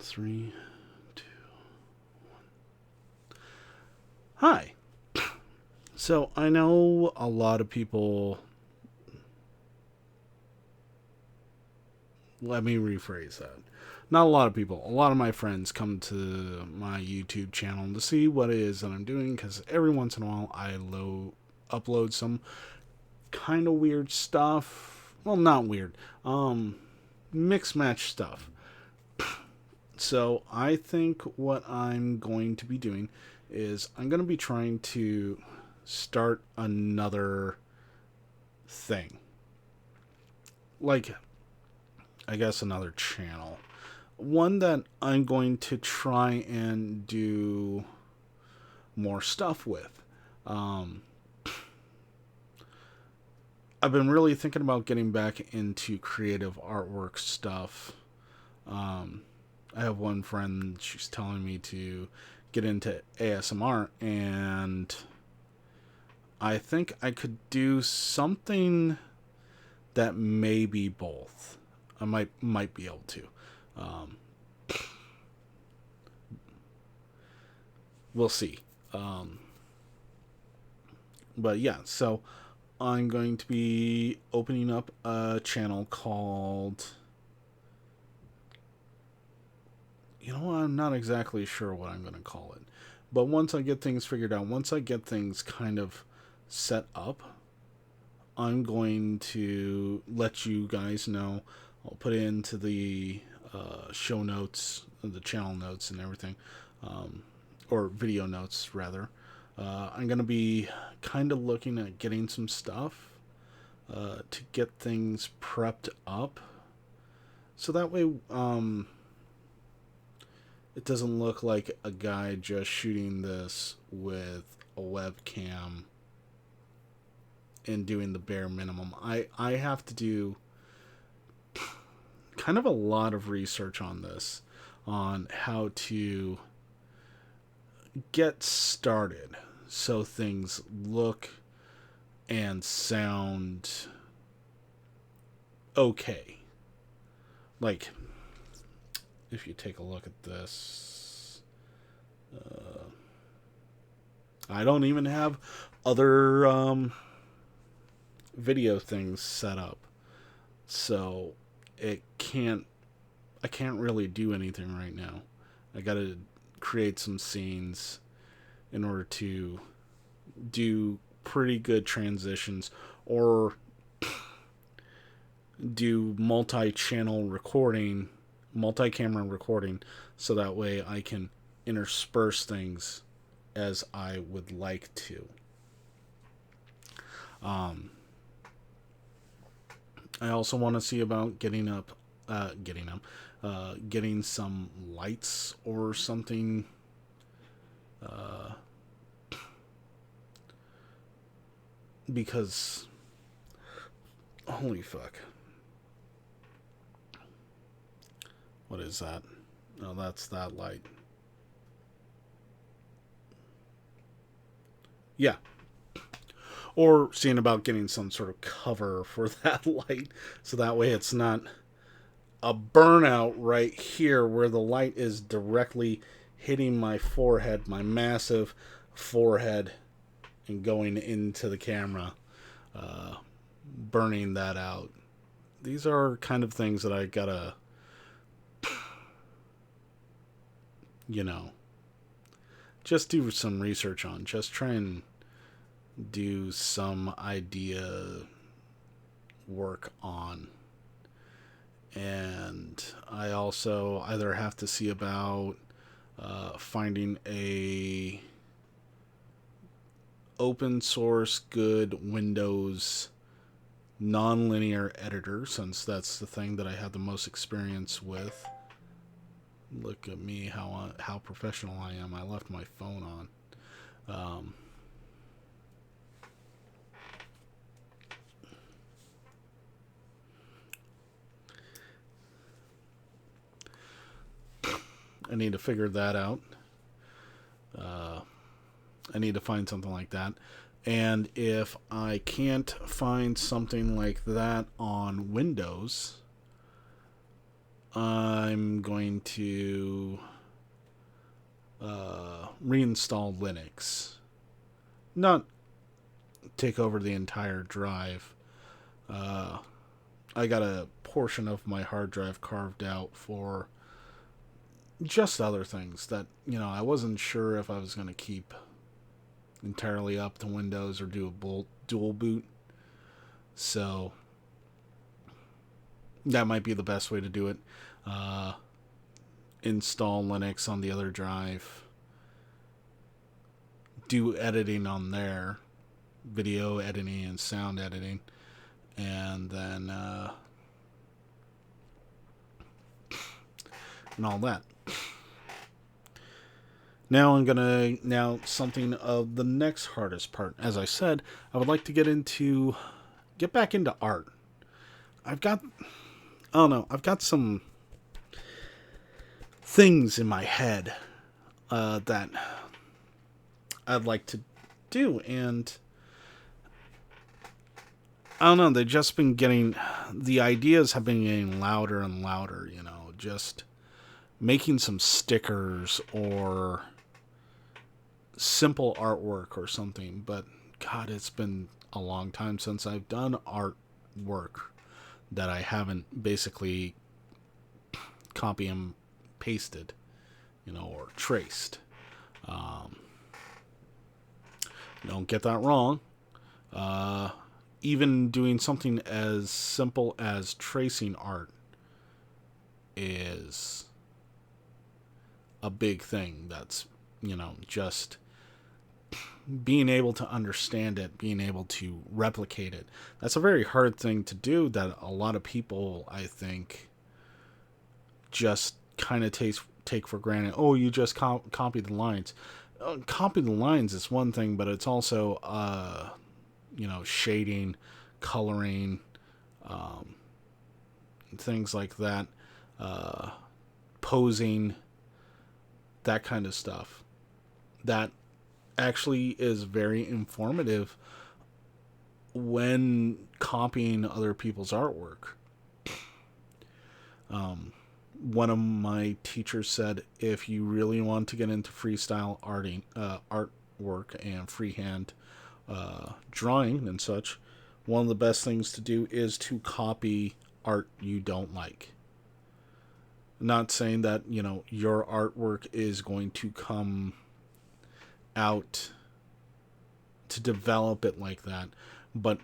Three, two. Hi. So I know a lot of people. Let me rephrase that. Not a lot of people. A lot of my friends come to my YouTube channel to see what it is that I'm doing because every once in a while I upload some kind of weird stuff. Well, not weird. Mix match stuff. So I think what I'm going to be doing is I'm going to be trying to start another thing. Like, I guess another channel. One that I'm going to try and do more stuff with. Um, I've been really thinking about getting back into creative artwork stuff. Um, I have one friend, she's telling me to get into ASMR, and I think I could do something that may be both. I might be able to. Um, we'll see. Um, but yeah, so I'm going to be opening up a channel called. You know, I'm not exactly sure what I'm going to call it. But once I get things figured out, once I get things kind of set up, I'm going to let you guys know. I'll put it into the show notes, the channel notes, and everything, um, or video notes rather. I'm going to be kind of looking at getting some stuff to get things prepped up, so that way it doesn't look like a guy just shooting this with a webcam and doing the bare minimum. I have to do kind of a lot of research on this, on how to get started so things look and sound okay. Like, if you take a look at this, I don't even have other video things set up, so I can't really do anything right now. I gotta create some scenes in order to do pretty good transitions, or do multi-channel recording, multi-camera recording, so that way I can intersperse things as I would like to. Um, I also want to see about getting some lights or something. Uh, because, holy fuck. What is that? Oh, that's that light. Yeah. Or seeing about getting some sort of cover for that light, so that way it's not a burnout right here where the light is directly hitting my forehead, my massive forehead, and going into the camera, uh, burning that out. These are kind of things that I gotta, you know, just do some research on. Just try and do some idea work on. And I also either have to see about finding a open source good Windows non-linear editor, since that's the thing that I have the most experience with. Look at me, how professional I am. I left my phone on. Um, I need to figure that out. Uh, I need to find something like that. And if I can't find something like that on Windows, I'm going to reinstall Linux. Not take over the entire drive. Uh, I got a portion of my hard drive carved out for just other things that, I wasn't sure if I was going to keep entirely up to Windows or do a dual boot. So that might be the best way to do it. Uh, Install Linux on the other drive. Do editing on there. Video editing and sound editing. And then and all that. Now something of the next hardest part. As I said, I would like to get back into art. I've got some things in my head that I'd like to do, and I don't know, the ideas have been getting louder and louder, just making some stickers or simple artwork or something. But God, it's been a long time since I've done artwork that I haven't basically copy and pasted, or traced. Don't get that wrong. Even doing something as simple as tracing art is a big thing. That's, just being able to understand it, being able to replicate it. That's a very hard thing to do that a lot of people, I think, just kind of take for granted. Oh, you just copy the lines. Copy the lines is one thing, but it's also, shading, coloring, things like that, posing, that kind of stuff. That actually is very informative when copying other people's artwork. One of my teachers said, if you really want to get into freestyle artwork and freehand drawing and such, one of the best things to do is to copy art you don't like. Not saying that, your artwork is going to come out to develop it like that, but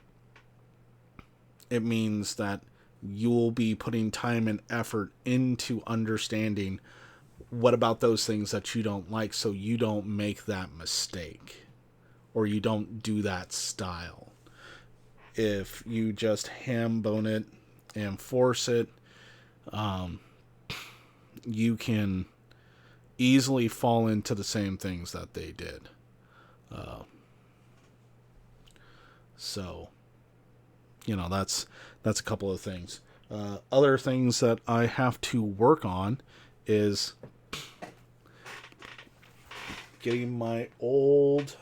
it means that you'll be putting time and effort into understanding what about those things that you don't like, so you don't make that mistake or you don't do that style. If you just ham bone it and force it, you can easily fall into the same things that they did. So, that's a couple of things. Other things that I have to work on is getting my old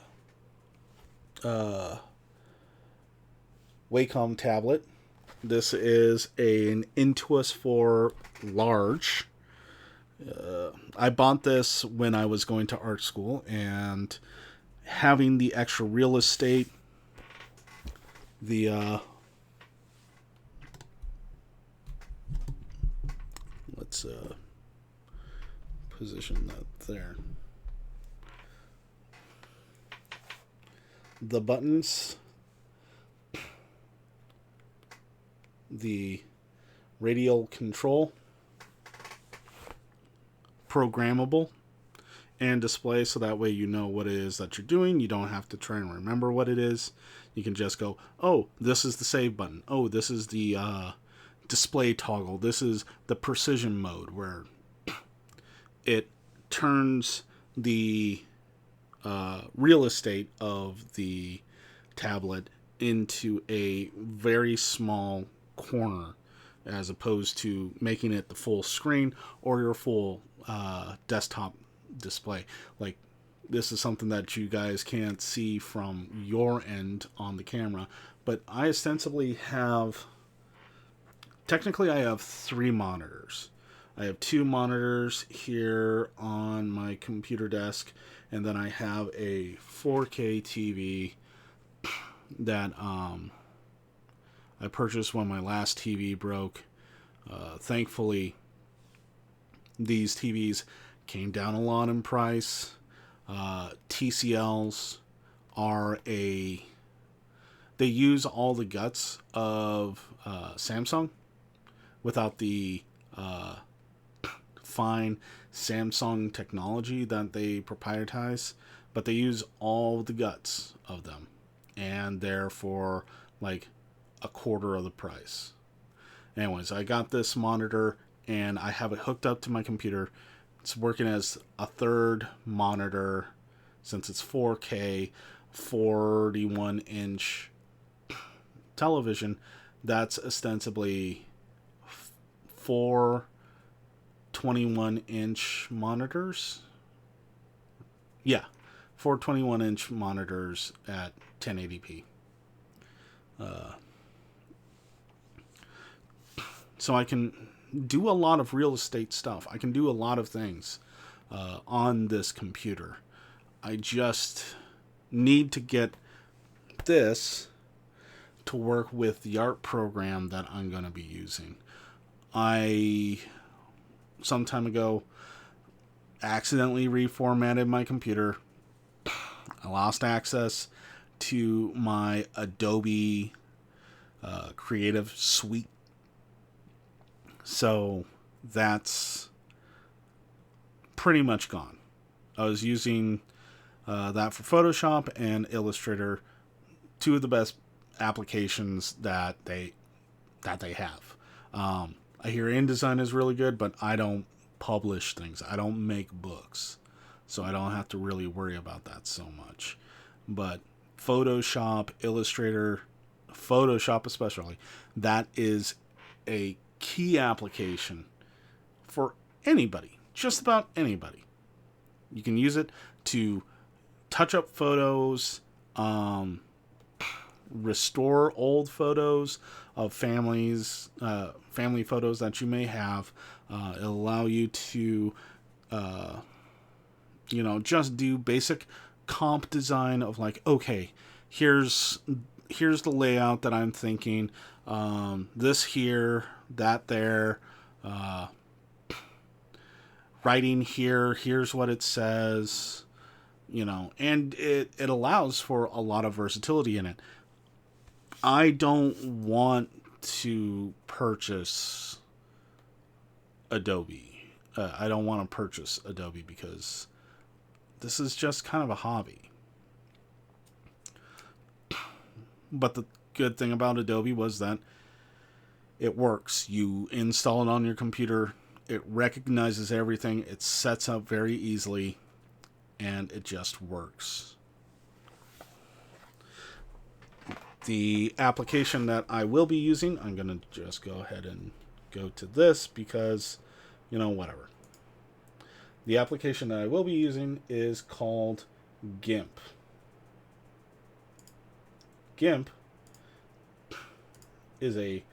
Wacom tablet. This is an Intuos 4 large. I bought this when I was going to art school, and having the extra real estate, let's position that there. The buttons, the radial control, programmable, and display, so that way you know what it is that you're doing. You don't have to try and remember what it is. You can just go, oh, this is the save button. Oh, this is the display toggle. This is the precision mode, where it turns the real estate of the tablet into a very small corner, as opposed to making it the full screen or your full desktop display. Like, this is something that you guys can't see from your end on the camera, but I technically I have 3 monitors. I have two monitors here on my computer desk, and then I have a 4K TV that I purchased when my last TV broke. Thankfully, these TVs came down a lot in price. TCLs are they use all the guts of Samsung without the fine Samsung technology that they proprietize, but they use all the guts of them, and they're for like a quarter of the price. Anyways, I got this monitor and I have it hooked up to my computer. It's working as a third monitor since it's 4K, 41-inch television. That's ostensibly four 21-inch monitors. Yeah, four 21-inch monitors at 1080p. So I can do a lot of real estate stuff. I can do a lot of things on this computer. I just need to get this to work with the art program that I'm going to be using. I, some time ago, accidentally reformatted my computer. I lost access to my Adobe Creative Suite. So that's pretty much gone. I was using that for Photoshop and Illustrator, two of the best applications that they have. I hear InDesign is really good, but I don't publish things. I don't make books, so I don't have to really worry about that so much. But Photoshop, Illustrator, Photoshop especially, that is a key application for anybody, just about anybody. You can use it to touch up photos, restore old photos of family photos that you may have. It'll allow you to, just do basic comp design of like, okay, here's the layout that I'm thinking. This here, that there, writing here, here's what it says, and it allows for a lot of versatility in it. I don't want to purchase Adobe. I don't want to purchase Adobe because this is just kind of a hobby. But the good thing about Adobe was that it works. You install it on your computer, it recognizes everything, it sets up very easily, and it just works. The application that I will be using, I'm going to just go ahead and go to this because, whatever. The application that I will be using is called GIMP. GIMP is a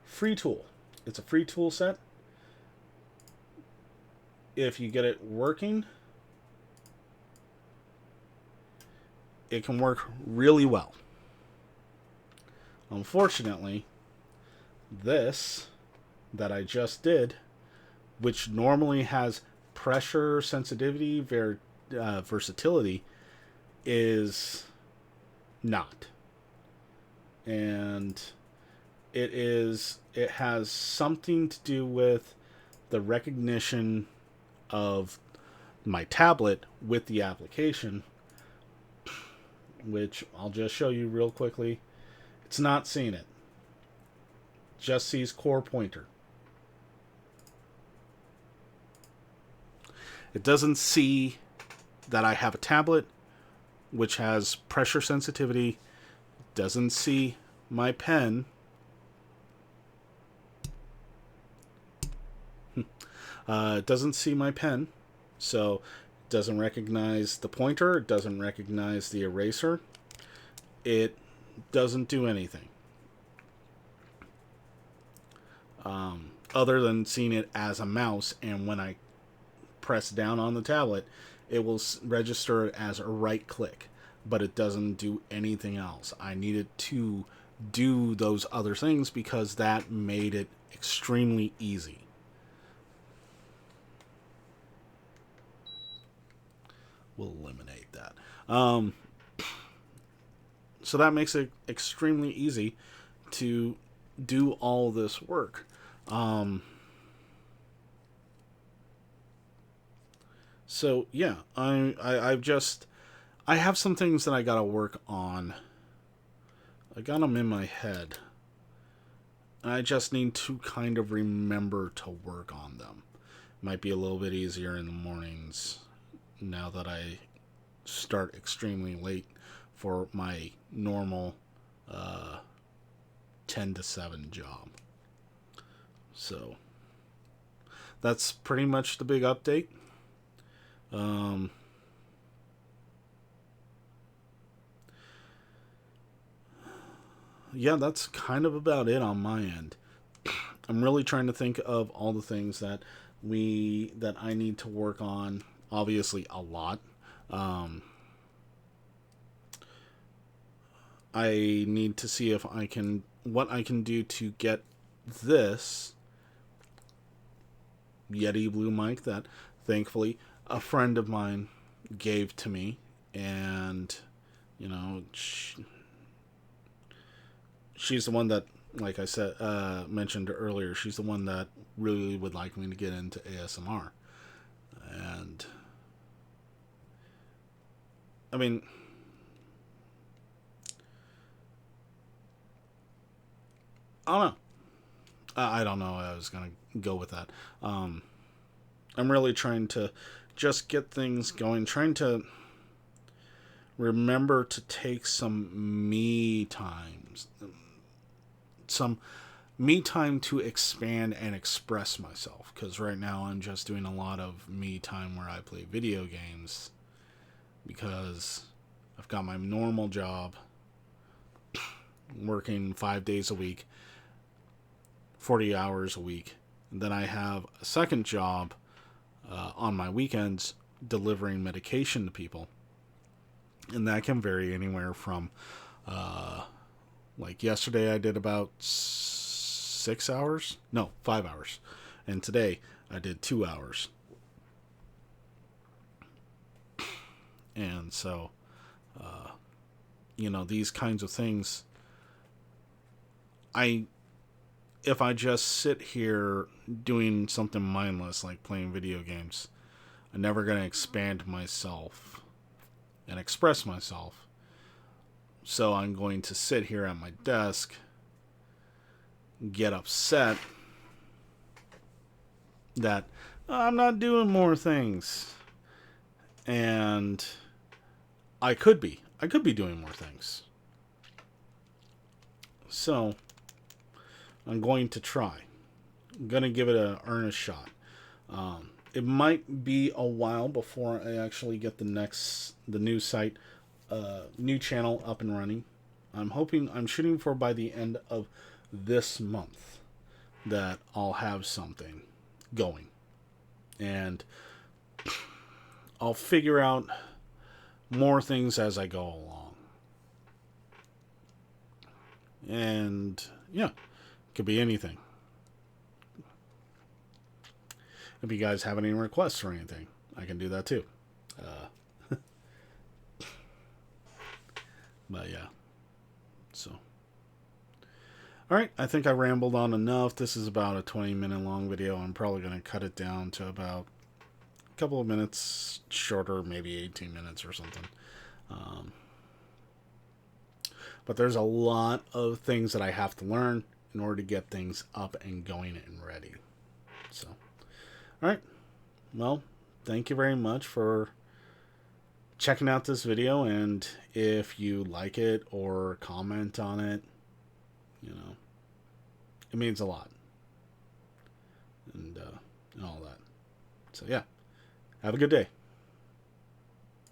free tool. It's a free tool set. If you get it working, it can work really well. Unfortunately, this that I just did, which normally has pressure sensitivity, versatility, is not. And it has something to do with the recognition of my tablet with the application, which I'll just show you real quickly. It's not seeing it. Just sees core pointer. It doesn't see that I have a tablet which has pressure sensitivity. It doesn't see my pen. It doesn't see my pen, so it doesn't recognize the pointer. It doesn't recognize the eraser. It doesn't do anything. other than seeing it as a mouse, and when I press down on the tablet, it will register it as a right click, but it doesn't do anything else. I needed to do those other things because that made it extremely easy. We'll eliminate that. So that makes it extremely easy to do all this work. So yeah, I've just, I have some things that I gotta work on. I got them in my head. I just need to kind of remember to work on them. Might be a little bit easier in the mornings now that I start extremely late for my normal 10 to 7 job. So that's pretty much the big update. Yeah, that's kind of about it on my end. I'm really trying to think of all the things that I need to work on. Obviously, a lot. I need to see if I can, what I can do to get this Yeti Blue mic that thankfully a friend of mine gave to me, and you know, she's the one that, like I said, mentioned earlier, she's the one that really would like me to get into ASMR. And I mean, I don't know. I don't know. I was gonna go with that. I'm really trying to just get things going. Trying to remember to take some me times, some me time to expand and express myself. Because right now I'm just doing a lot of me time where I play video games. Because I've got my normal job, working 5 days a week, 40 hours a week. And then I have a second job on my weekends delivering medication to people. And that can vary anywhere from, like yesterday I did about 6 hours. No, 5 hours. And today I did 2 hours. And so, these kinds of things, if I just sit here doing something mindless like playing video games, I'm never going to expand myself and express myself. So I'm going to sit here at my desk, get upset that I'm not doing more things. And I could be doing more things. So I'm going to try. I'm going to give it an earnest shot. It might be a while before I actually get the new site, new channel up and running. I'm shooting for by the end of this month that I'll have something going. And I'll figure out more things as I go along. And yeah, it could be anything. If you guys have any requests or anything, I can do that too. But yeah. So. Alright, I think I rambled on enough. This is about a 20-minute long video. I'm probably going to cut it down to about a couple of minutes shorter, maybe 18 minutes or something. But there's a lot of things that I have to learn in order to get things up and going and ready. So, alright. Well, thank you very much for checking out this video, and if you like it or comment on it, it means a lot. And all that. So yeah, have a good day.